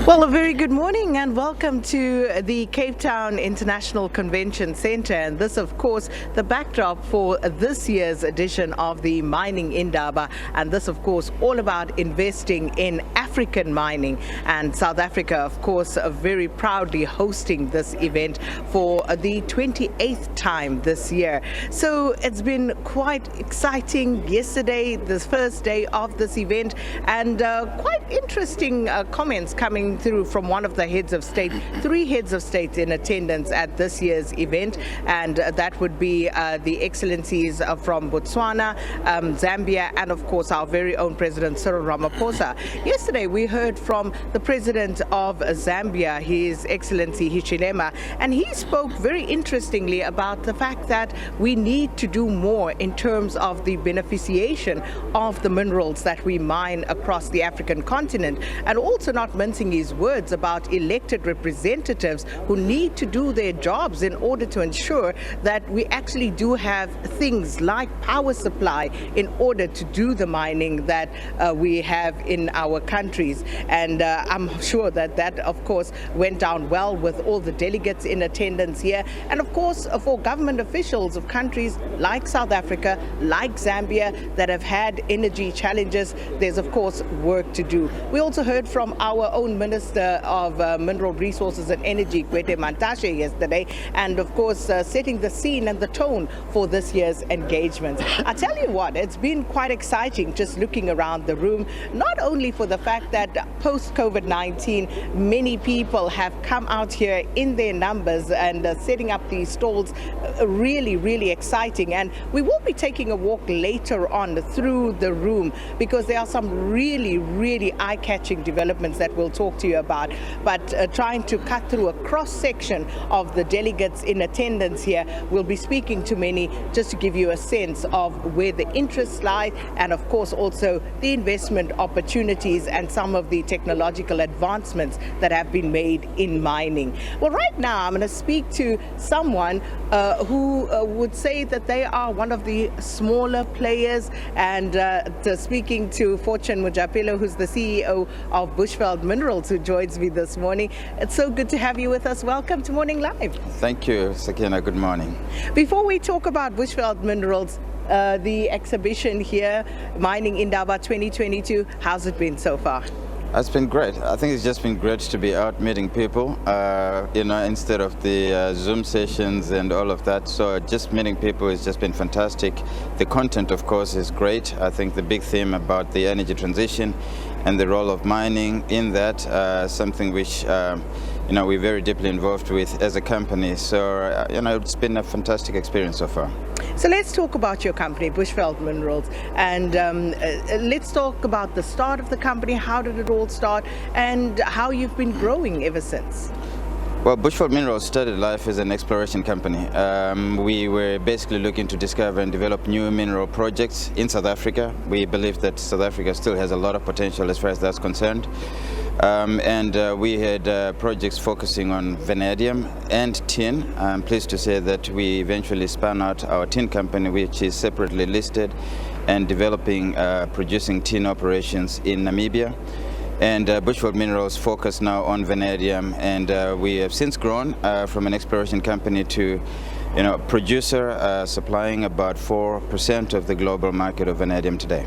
Well, a very good morning and welcome to the Cape Town International Convention Centre. And this, of course, the backdrop for this year's edition of the Mining Indaba. And this, of course, all about investing in African mining. And South Africa, of course, very proudly hosting this event for the 28th time this year. So it's been quite exciting yesterday, the first day of this event, and quite interesting comments coming through from one of the heads of state, three heads of state in attendance at this year's event, and that would be the excellencies from Botswana, Zambia, and of course our very own President Cyril Ramaphosa. Yesterday we heard from the President of Zambia, His Excellency Hichilema, and he spoke very interestingly about the fact that we need to do more in terms of the beneficiation of the minerals that we mine across the African continent, and also not mincing his words about elected representatives who need to do their jobs in order to ensure that we actually do have things like power supply in order to do the mining that we have in our countries. And I'm sure that that, of course, went down well with all the delegates in attendance here. And of course, for government officials of countries like South Africa, like Zambia, that have had energy challenges, there's of course work to do. We also heard from our own Minister of Mineral Resources and Energy, Mokgweetsi, yesterday, and of course setting the scene and the tone for this year's engagement. I tell you what, it's been quite exciting just looking around the room, not only for the fact that post-COVID-19 many people have come out here in their numbers and setting up these stalls, really exciting. And we will be taking a walk later on through the room because there are some really eye-catching developments that we'll talk to you about, but trying to cut through a cross-section of the delegates in attendance here. We'll be speaking to many just to give you a sense of where the interests lie, and of course also the investment opportunities and some of the technological advancements that have been made in mining. Well, right now I'm going to speak to someone who would say that they are one of the smaller players, and speaking to Fortune Mujapelo, who's the CEO of Bushveld Minerals, who joins me this morning. It's so good to have you with us. Welcome to Morning Live. Thank you, Sakina. Good morning. Before we talk about Bushveld Minerals, the exhibition here, Mining Indaba 2022, how's it been so far? It's been great. I think it's just been great to be out meeting people, instead of the Zoom sessions and all of that. So just meeting people has just been fantastic. The content, of course, is great. I think the big theme about the energy transition and the role of mining in that, something which we're very deeply involved with as a company. So, it's been a fantastic experience so far. So let's talk about your company, Bushveld Minerals, and let's talk about the start of the company. How did it all start and how you've been growing ever since? Well, Bushveld Minerals started life as an exploration company. We were basically looking to discover and develop new mineral projects in South Africa. We believe that South Africa still has a lot of potential as far as that's concerned. We had projects focusing on vanadium and tin. I'm pleased to say that we eventually spun out our tin company, which is separately listed and developing, producing tin operations in Namibia. And Bushveld Minerals focus now on vanadium, and we have since grown from an exploration company to producer, supplying about 4% of the global market of vanadium today.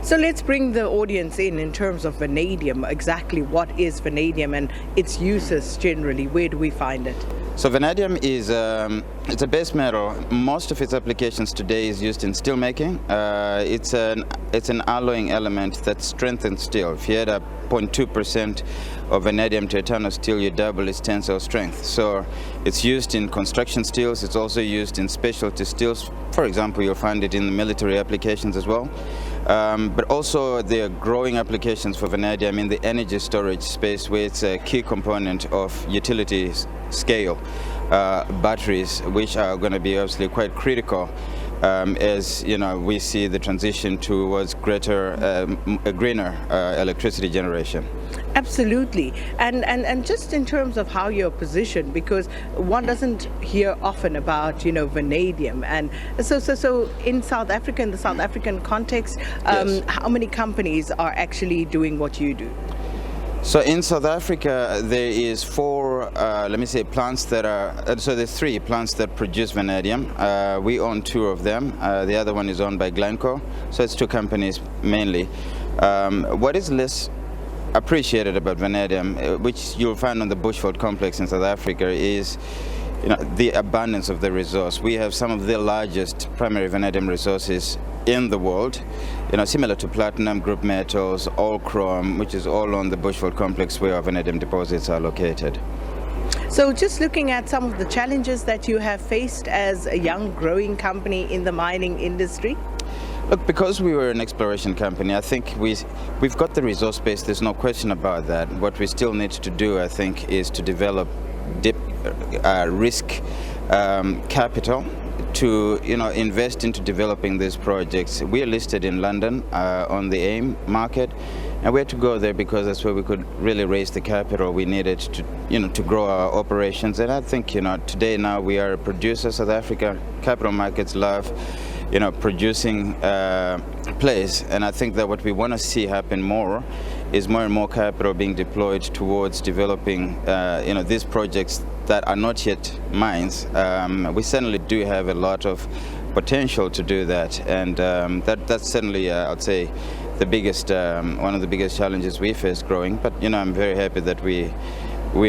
So let's bring the audience in terms of vanadium. Exactly what is vanadium and its uses generally? Where do we find it? So vanadium is it's a base metal. Most of its applications today is used in steel making. It's an alloying element that strengthens steel. If you add up 0.2% of vanadium to a ton of steel, you double its tensile strength. So it's used in construction steels. It's also used in specialty steels. For example, you'll find it in the military applications as well. But also there are growing applications for vanadium in the energy storage space, where it's a key component of utility scale batteries, which are going to be obviously quite critical as we see the transition towards greener electricity generation. Absolutely. And just in terms of how you're positioned, because one doesn't hear often about vanadium, and so in South Africa, in the South African context, Yes. how many companies are actually doing what you do? So in South Africa, there is plants that are, so there's 3 plants that produce vanadium. We own 2 of them. The other one is owned by Glencore, so it's 2 companies mainly. What is less appreciated about vanadium, which you'll find on the Bushveld complex in South Africa, is the abundance of the resource. We have some of the largest primary vanadium resources in the world, similar to platinum, group metals, all chrome, which is all on the Bushveld complex where our vanadium deposits are located. So just looking at some of the challenges that you have faced as a young growing company in the mining industry. Look, because we were an exploration company, I think we've got the resource base, there's no question about that. What we still need to do, I think, is to develop deep risk capital to invest into developing these projects. We are listed in London on the AIM market, and we had to go there because that's where we could really raise the capital we needed to grow our operations. And I think today now we are a producer. South Africa capital markets love producing place, and I think that what we want to see happen more is more and more capital being deployed towards developing these projects that are not yet mines. We certainly do have a lot of potential to do that, and that's certainly I'd say the biggest one of the biggest challenges we face growing. But I'm very happy that we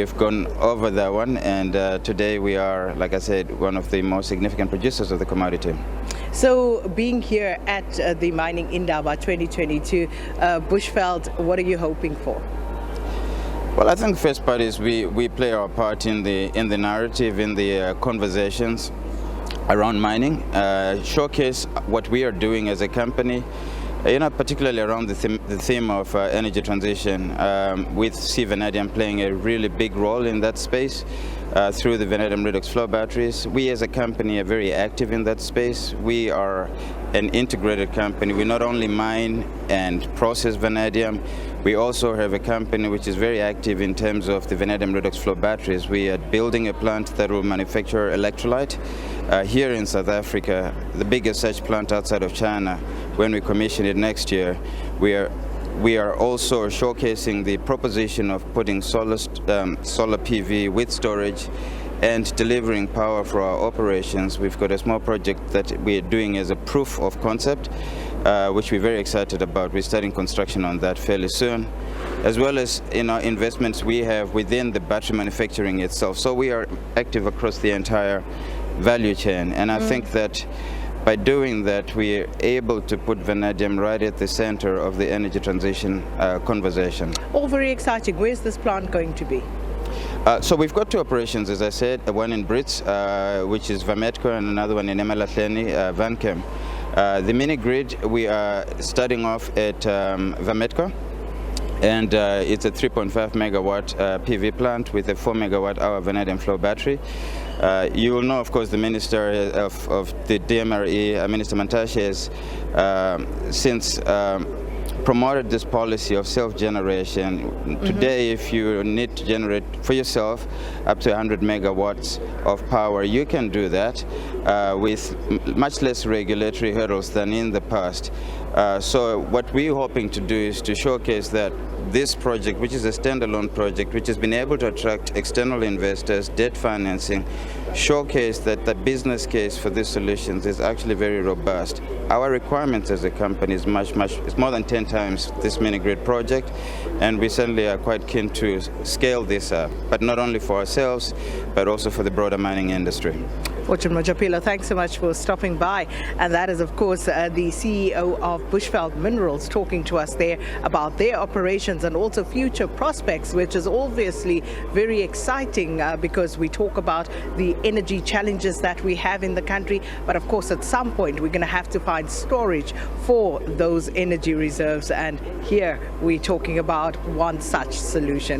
have gone over that one, and today we are, like I said, one of the most significant producers of the commodity. So being here at the Mining Indaba 2022 Bushveld, what are you hoping for? Well, I think the first part is we play our part in the narrative, in the conversations around mining, showcase what we are doing as a company, particularly around the theme of energy transition, with vanadium playing a really big role in that space through the vanadium redox flow batteries. We as a company are very active in that space. We are an integrated company. We not only mine and process vanadium, we also have a company which is very active in terms of the vanadium redox flow batteries. We are building a plant that will manufacture electrolyte here in South Africa, the biggest such plant outside of China. When we commission it next year, we are also showcasing the proposition of putting solar PV with storage and delivering power for our operations. We've got a small project that we're doing as a proof of concept, which we're very excited about. We're starting construction on that fairly soon, as well as investments we have within the battery manufacturing itself. So we are active across the entire value chain, and I think that by doing that, we are able to put vanadium right at the center of the energy transition conversation. All very exciting. Where's this plant going to be? So we've got 2 operations, as I said, one in Brits, which is Vametco, and another one in Emalahleni, Vanchem. The mini grid, we are starting off at Vametco, and it's a 3.5 megawatt PV plant with a 4 megawatt hour vanadium flow battery. You will know, of course, the Minister of the DMRE, Minister Mantashe, has since promoted this policy of self-generation. Today, if you need to generate for yourself up to 100 megawatts of power, you can do that with much less regulatory hurdles than in the past. So what we're hoping to do is to showcase that this project, which is a standalone project, which has been able to attract external investors, debt financing, showcase that the business case for these solutions is actually very robust. Our requirements as a company is it's more than 10 times this mini-grid project, and we certainly are quite keen to scale this up, but not only for ourselves, but also for the broader mining industry. Fortune Mojapelo, thanks so much for stopping by. And that is, of course, the CEO of Bushveld Minerals talking to us there about their operations and also future prospects, which is obviously very exciting because we talk about the energy challenges that we have in the country. But of course, at some point, we're going to have to find storage for those energy reserves. And here we're talking about one such solution.